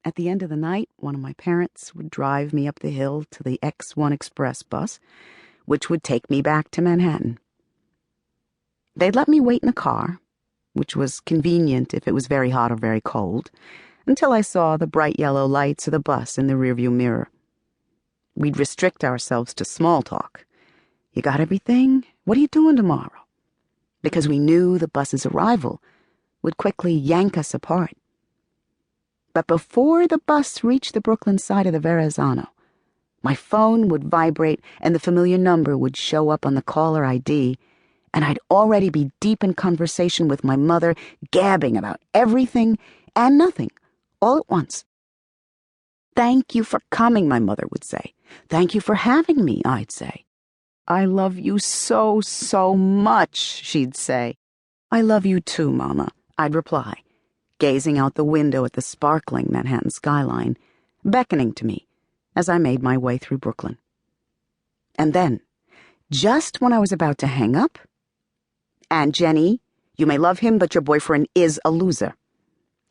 At the end of the night, one of my parents would drive me up the hill to the X1 Express bus, which would take me back to Manhattan. They'd let me wait in the car, which was convenient if it was very hot or very cold, until I saw the bright yellow lights of the bus in the rearview mirror. We'd restrict ourselves to small talk. You got everything? What are you doing tomorrow? Because we knew the bus's arrival would quickly yank us apart. But before the bus reached the Brooklyn side of the Verrazano, my phone would vibrate and the familiar number would show up on the caller ID, and I'd already be deep in conversation with my mother, gabbing about everything and nothing, all at once. "Thank you for coming," my mother would say. "Thank you for having me," I'd say. "I love you so, so much," she'd say. "I love you too, Mama," I'd reply, gazing out the window at the sparkling Manhattan skyline, beckoning to me as I made my way through Brooklyn. And then, just when I was about to hang up, "And Jenny, you may love him, but your boyfriend is a loser."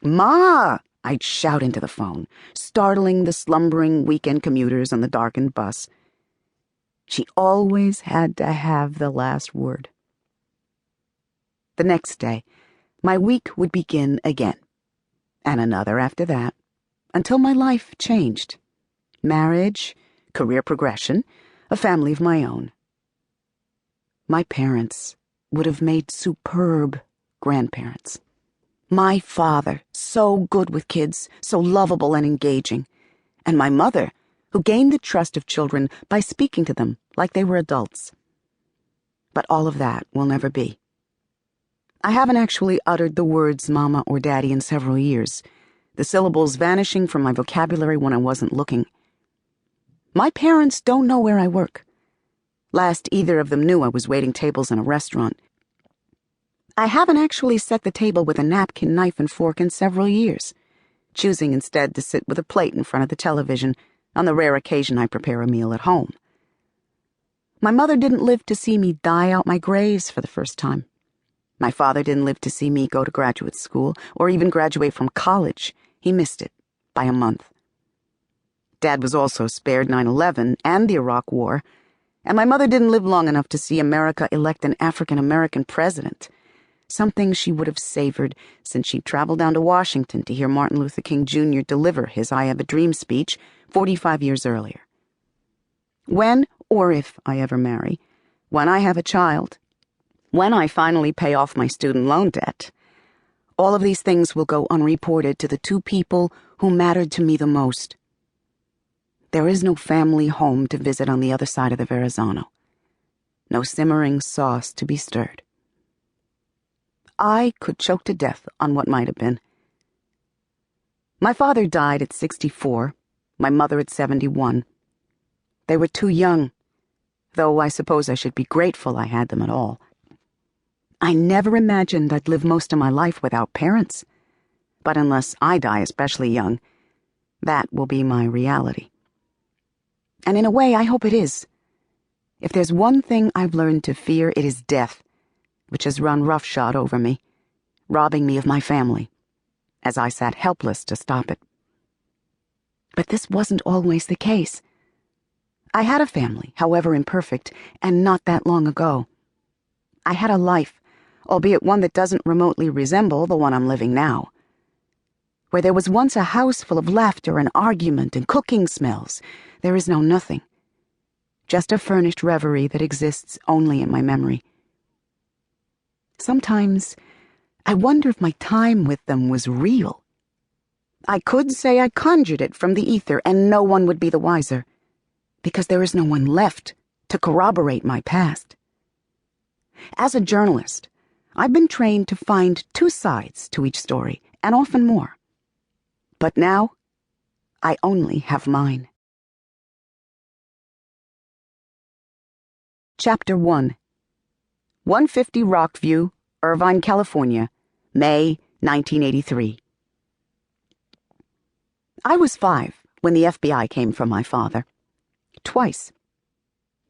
"Ma!" I'd shout into the phone, startling the slumbering weekend commuters on the darkened bus. She always had to have the last word. The next day, my week would begin again, and another after that, until my life changed. Marriage, career progression, a family of my own. My parents would have made superb grandparents. My father, so good with kids, so lovable and engaging, and my mother, who gained the trust of children by speaking to them like they were adults. But all of that will never be. I haven't actually uttered the words Mama or Daddy in several years, the syllables vanishing from my vocabulary when I wasn't looking. My parents don't know where I work. Last either of them knew I was waiting tables in a restaurant. I haven't actually set the table with a napkin, knife, and fork in several years, choosing instead to sit with a plate in front of the television on the rare occasion I prepare a meal at home. My mother didn't live to see me dye out my grays for the first time. My father didn't live to see me go to graduate school or even graduate from college. He missed it by a month. Dad was also spared 9/11 and the Iraq War, and my mother didn't live long enough to see America elect an African-American president, something she would have savored since she'd traveled down to Washington to hear Martin Luther King Jr. deliver his I Have a Dream speech 45 years earlier. When, or if I ever marry, when I have a child, when I finally pay off my student loan debt, all of these things will go unreported to the two people who mattered to me the most. There is no family home to visit on the other side of the Verrazano. No simmering sauce to be stirred. I could choke to death on what might have been. My father died at 64, my mother at 71. They were too young, though I suppose I should be grateful I had them at all. I never imagined I'd live most of my life without parents, but unless I die especially young, that will be my reality. And in a way, I hope it is. If there's one thing I've learned to fear, it is death, which has run roughshod over me, robbing me of my family, as I sat helpless to stop it. But this wasn't always the case. I had a family, however imperfect, and not that long ago. I had a life, albeit one that doesn't remotely resemble the one I'm living now. Where there was once a house full of laughter and argument and cooking smells, there is now nothing. Just a furnished reverie that exists only in my memory. Sometimes I wonder if my time with them was real. I could say I conjured it from the ether and no one would be the wiser, because there is no one left to corroborate my past. As a journalist, I've been trained to find two sides to each story, and often more. But now, I only have mine. Chapter 1. 150 Rockview, Irvine, California, May 1983. I was 5 when the FBI came for my father. Twice.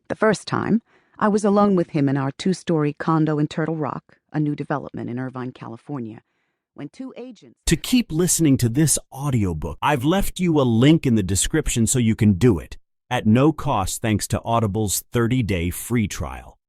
The first time, I was alone with him in our 2-story condo in Turtle Rock, a new development in Irvine, California, when two agents... To keep listening to this audiobook, I've left you a link in the description so you can do it, at no cost thanks to Audible's 30-day free trial.